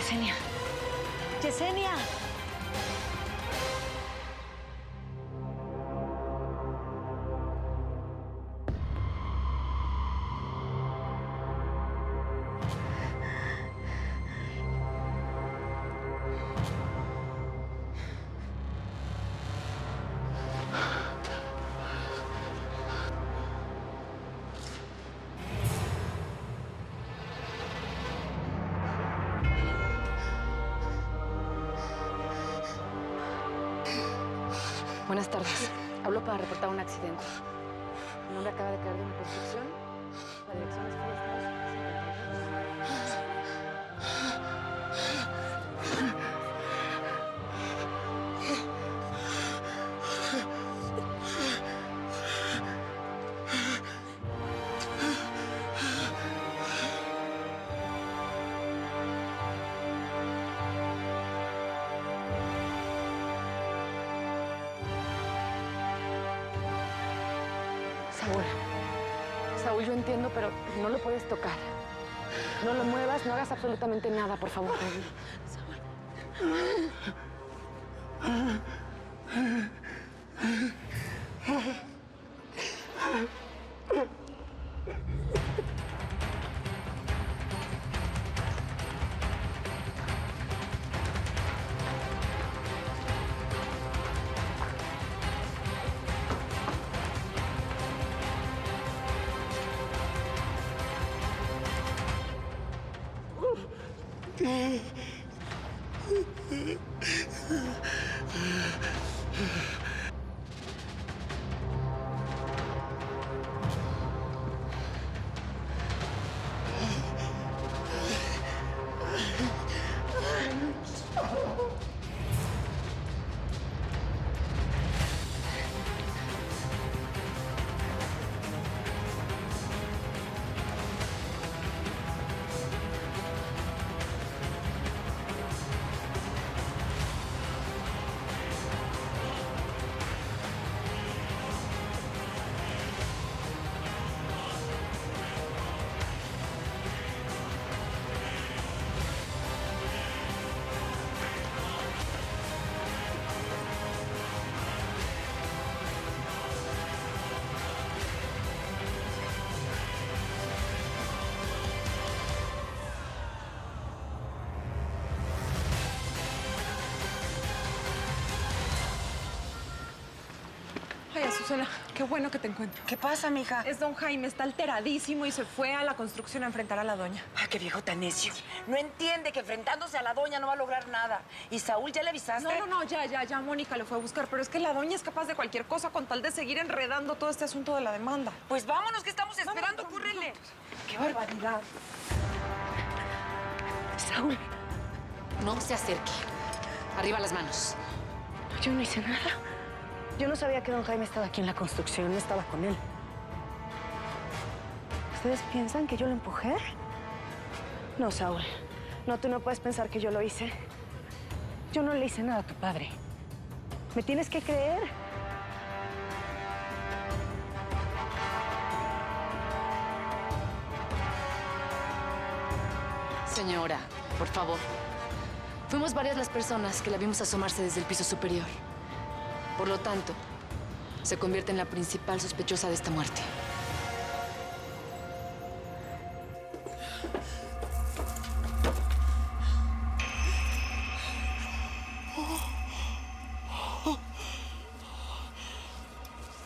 Yesenia. Yesenia. Buenas tardes. Hablo para reportar un accidente. Un hombre acaba de caer de una construcción. La dirección es Fiestas 52. Saúl, yo entiendo, pero no lo puedes tocar. No lo muevas, no hagas absolutamente nada, por favor. Ay, Azucena, qué bueno que te encuentro. ¿Qué pasa, mija? Es don Jaime, está alteradísimo y se fue a la construcción a enfrentar a la doña. Ay, qué viejo tan necio. No entiende que enfrentándose a la doña no va a lograr nada. ¿Y Saúl ya le avisaste? No, ya Mónica lo fue a buscar, pero es que la doña es capaz de cualquier cosa con tal de seguir enredando todo este asunto de la demanda. Pues vámonos, que estamos esperando, córrele. ¡Qué barbaridad! Saúl, no se acerque. Arriba las manos. Yo no hice nada. Yo no sabía que don Jaime estaba aquí en la construcción, no estaba con él. ¿Ustedes piensan que yo lo empujé? No, Saúl. No, tú no puedes pensar que yo lo hice. Yo no le hice nada a tu padre. ¿Me tienes que creer? Señora, por favor. Fuimos varias las personas que la vimos asomarse desde el piso superior. Por lo tanto, se convierte en la principal sospechosa de esta muerte.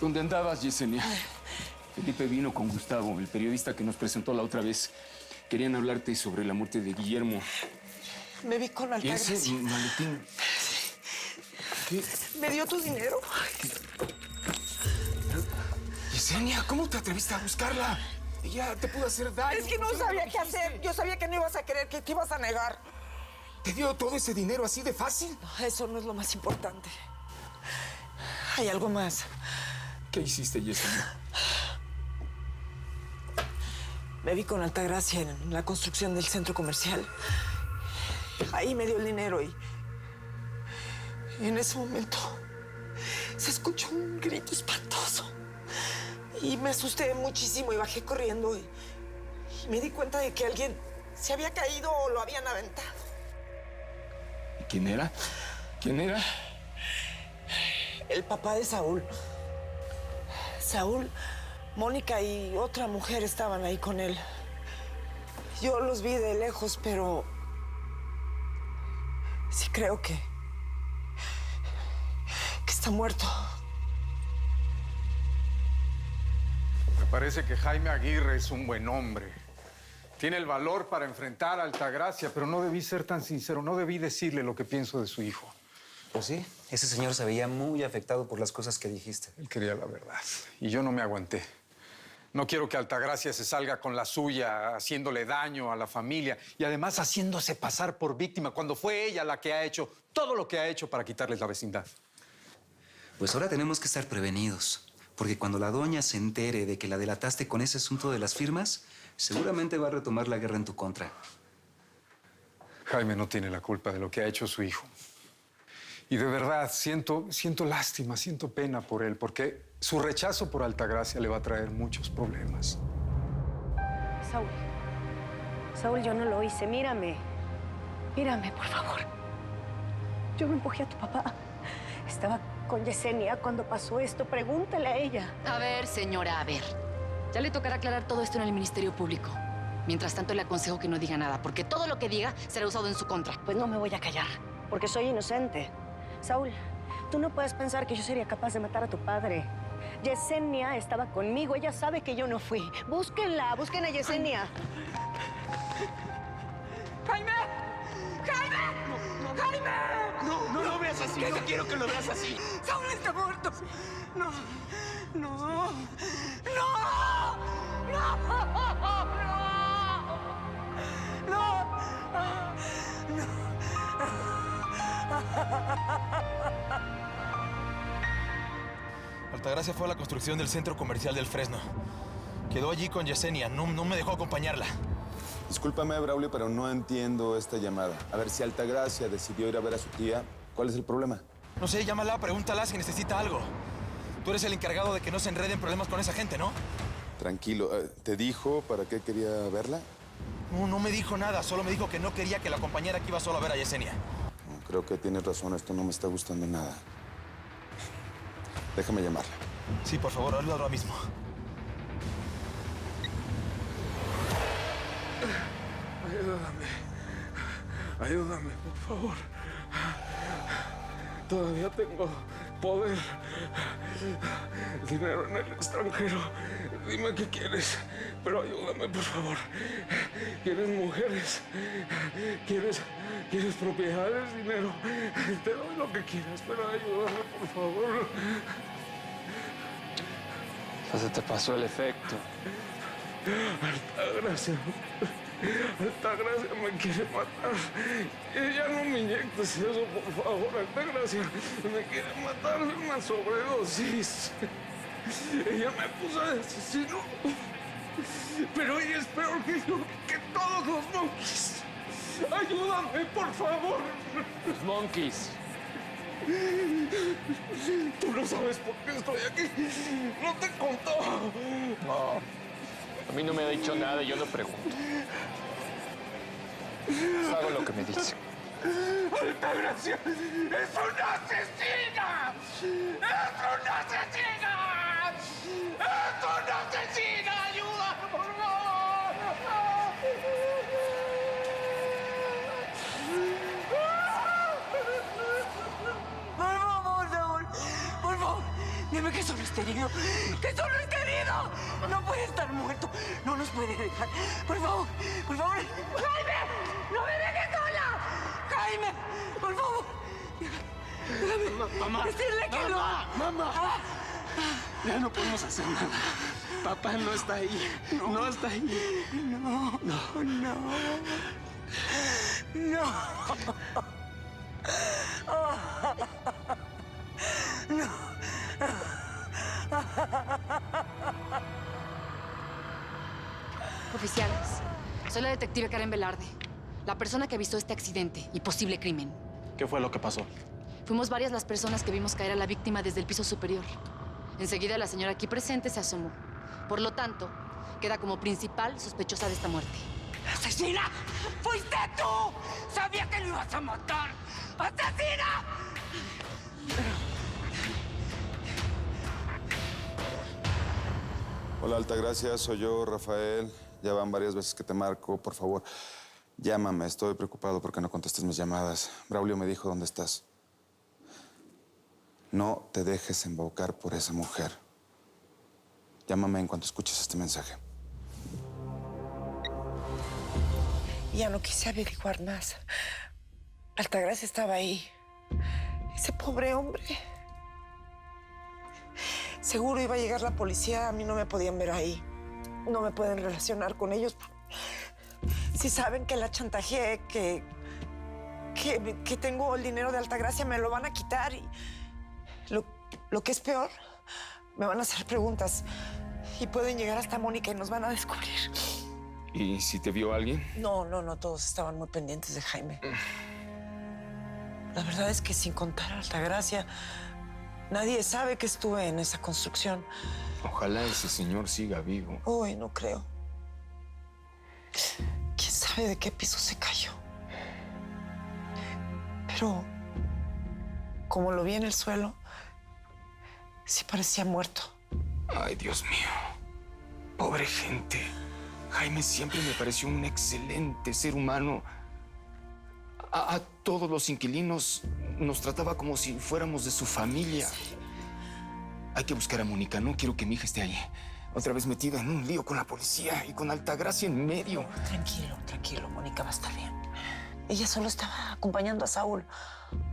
¿Dónde andabas, Yesenia? Felipe vino con Gustavo, el periodista que nos presentó la otra vez. Querían hablarte sobre la muerte de Guillermo. Me vi con Altagracia. ¿Ese maletín? ¿Qué? Me dio tu dinero. Yesenia, ¿cómo te atreviste a buscarla? Ella te pudo hacer daño. Es que no sabía qué hacer. Yo sabía que no ibas a querer, que te ibas a negar. ¿Te dio todo ese dinero así de fácil? No, eso no es lo más importante. Hay algo más. ¿Qué hiciste, Yesenia? Me vi con Altagracia en la construcción del centro comercial. Ahí me dio el dinero y en ese momento se escuchó un grito espantoso. Y me asusté muchísimo y bajé corriendo y me di cuenta de que alguien se había caído o lo habían aventado. ¿Quién era? ¿Quién era? El papá de Saúl. Saúl, Mónica y otra mujer estaban ahí con él. Yo los vi de lejos, pero sí creo que está muerto. Me parece que Jaime Aguirre es un buen hombre. Tiene el valor para enfrentar a Altagracia, pero no debí ser tan sincero, no debí decirle lo que pienso de su hijo. Pues sí, ese señor se veía muy afectado por las cosas que dijiste. Él quería la verdad y yo no me aguanté. No quiero que Altagracia se salga con la suya, haciéndole daño a la familia y además haciéndose pasar por víctima cuando fue ella la que ha hecho todo lo que ha hecho para quitarles la vecindad. Pues ahora tenemos que estar prevenidos, porque cuando la doña se entere de que la delataste con ese asunto de las firmas, seguramente va a retomar la guerra en tu contra. Jaime no tiene la culpa de lo que ha hecho su hijo. Y de verdad, siento lástima, siento pena por él, porque su rechazo por Altagracia le va a traer muchos problemas. Saúl, yo no lo hice. Mírame. Mírame, por favor. Yo no empujé a tu papá. Estaba con Yesenia cuando pasó esto. Pregúntale a ella. A ver, señora, a ver. Ya le tocará aclarar todo esto en el Ministerio Público. Mientras tanto, le aconsejo que no diga nada, porque todo lo que diga será usado en su contra. Pues no me voy a callar, porque soy inocente. Saúl, tú no puedes pensar que yo sería capaz de matar a tu padre. Yesenia estaba conmigo. Ella sabe que yo no fui. Búsquenla, busquen a Yesenia. ¡Jaime! ¡Jaime! ¡Jaime! No lo veas así, no quiero que lo veas así. ¡Saúl está muerto! ¡No! ¡No! ¡No! ¡No! ¡No! Altagracia fue a la construcción del centro comercial del Fresno. Quedó allí con Yesenia, no me dejó acompañarla. Discúlpame, Braulio, pero no entiendo esta llamada. A ver, si Altagracia decidió ir a ver a su tía, ¿cuál es el problema? No sé, llámala, pregúntala si necesita algo. Tú eres el encargado de que no se enreden problemas con esa gente, ¿no? Tranquilo. ¿Te dijo para qué quería verla? No me dijo nada, solo me dijo que no quería que la acompañara, que iba solo a ver a Yesenia. No, creo que tienes razón, esto no me está gustando nada. Déjame llamarla. Sí, por favor, hazlo ahora mismo. Ayúdame, por favor. Todavía tengo poder. Dinero en el extranjero. Dime qué quieres, pero ayúdame, por favor. ¿Quieres mujeres? ¿Quieres propiedades, dinero? Te doy lo que quieras, pero ayúdame, por favor. Ya se te pasó el efecto. Altagracia me quiere matar. Ya no me inyectes eso, por favor. Altagracia me quiere matar de una sobredosis. Ella me acusa de asesino. Pero ella es peor que yo, que todos los monkeys. Ayúdame, por favor. Los monkeys. Tú no sabes por qué estoy aquí. No te contó. No. A mí no me ha dicho nada y yo no pregunto. Hago lo que me dice. ¡Altagracia es una asesina! ¡Es una asesina! ¡Es una asesina! ¡Ayuda, por favor! Por favor, Saúl. Por favor. Dime que solo está herido. ¡Que solo está herido! No puede estar muerto. No nos puede dejar. Por favor. Por favor. ¡Jaime! ¡No me dejes sola! ¡Jaime! Por favor. Déjame Mamá. decirle que no. Mamá. Ya no podemos hacer nada. Papá no está ahí. No está ahí. No. No. No. No. Oficiales, soy la detective Karen Velarde, la persona que avisó este accidente y posible crimen. ¿Qué fue lo que pasó? Fuimos varias las personas que vimos caer a la víctima desde el piso superior. Enseguida la señora aquí presente se asomó. Por lo tanto, queda como principal sospechosa de esta muerte. ¡Asesina! ¡Fuiste tú! ¡Sabía que lo ibas a matar! ¡Asesina! Hola, Altagracia, soy yo, Rafael. Ya van varias veces que te marco. Por favor, llámame. Estoy preocupado porque no contestas mis llamadas. Braulio me dijo dónde estás. No te dejes embaucar por esa mujer. Llámame en cuanto escuches este mensaje. Ya no quise averiguar más. Altagracia estaba ahí. Ese pobre hombre. Seguro iba a llegar la policía. A mí no me podían ver ahí. No me pueden relacionar con ellos. Si saben que la chantajeé, que tengo el dinero de Altagracia, me lo van a quitar. Y lo que es peor, me van a hacer preguntas. Y pueden llegar hasta Mónica y nos van a descubrir. ¿Y si te vio alguien? No, todos estaban muy pendientes de Jaime. La verdad es que sin contar a Altagracia, nadie sabe que estuve en esa construcción. Ojalá ese señor siga vivo. Uy, no creo. ¿Quién sabe de qué piso se cayó? Pero como lo vi en el suelo, sí parecía muerto. Ay, Dios mío. Pobre gente. Jaime siempre me pareció un excelente ser humano. A todos los inquilinos nos trataba como si fuéramos de su familia. Hay que buscar a Mónica. No quiero que mi hija esté ahí. Otra vez metida en un lío con la policía y con Altagracia en medio. Tranquilo, Mónica va a estar bien. Ella solo estaba acompañando a Saúl.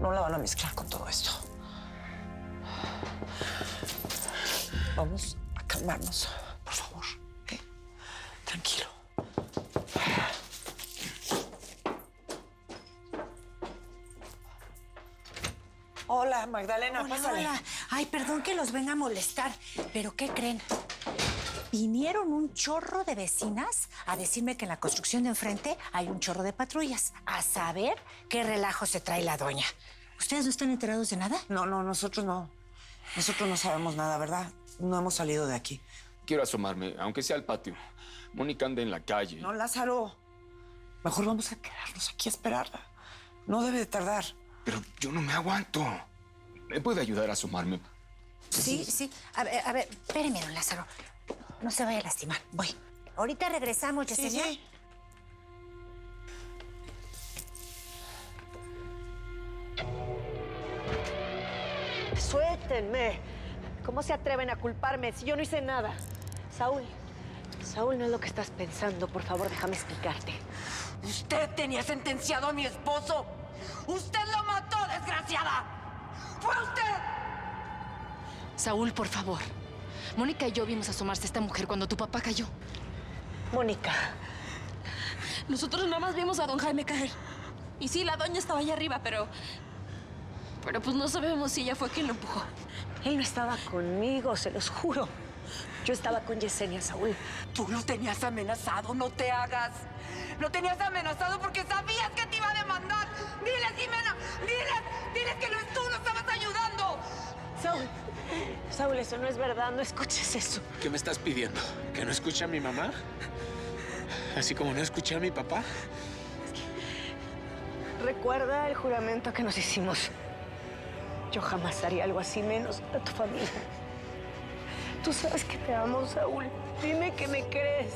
No la van a mezclar con todo esto. Vamos a calmarnos, por favor. ¿Okay? Tranquilo. Hola, Magdalena, pásale. Hola. Ay, perdón que los venga a molestar, pero ¿qué creen? Vinieron un chorro de vecinas a decirme que en la construcción de enfrente hay un chorro de patrullas. A saber qué relajo se trae la doña. ¿Ustedes no están enterados de nada? No, nosotros no. Nosotros no sabemos nada, ¿verdad? No hemos salido de aquí. Quiero asomarme, aunque sea al patio. Mónica anda en la calle. No, Lázaro. Mejor vamos a quedarnos aquí a esperarla. No debe de tardar. Pero yo no me aguanto. ¿Me puede ayudar a asomarme? Sí. A ver, espéreme, don Lázaro. No se vaya a lastimar. Voy. Ahorita regresamos, Yesenia. Sí. Suéltenme. ¿Cómo se atreven a culparme si yo no hice nada? Saúl no es lo que estás pensando. Por favor, déjame explicarte. Usted tenía sentenciado a mi esposo. ¡Usted lo mató, desgraciada! ¡Fue usted! Saúl, por favor. Mónica y yo vimos asomarse a esta mujer cuando tu papá cayó. Mónica. Nosotros nada más vimos a don Jaime caer. Y sí, la doña estaba allá arriba, pero pues no sabemos si ella fue quien lo empujó. Él no estaba conmigo, se los juro. Yo estaba con Yesenia, Saúl. Tú lo tenías amenazado, no te hagas. Lo tenías amenazado porque sabías que te iba a demandar. Diles, Jimena, diles que no es tú, lo estabas ayudando. Saúl, eso no es verdad, no escuches eso. ¿Qué me estás pidiendo? ¿Que no escuche a mi mamá? Así como no escuché a mi papá. Recuerda el juramento que nos hicimos. Yo jamás haría algo así, menos a tu familia. Tú sabes que te amo, Saúl. Dime que me crees.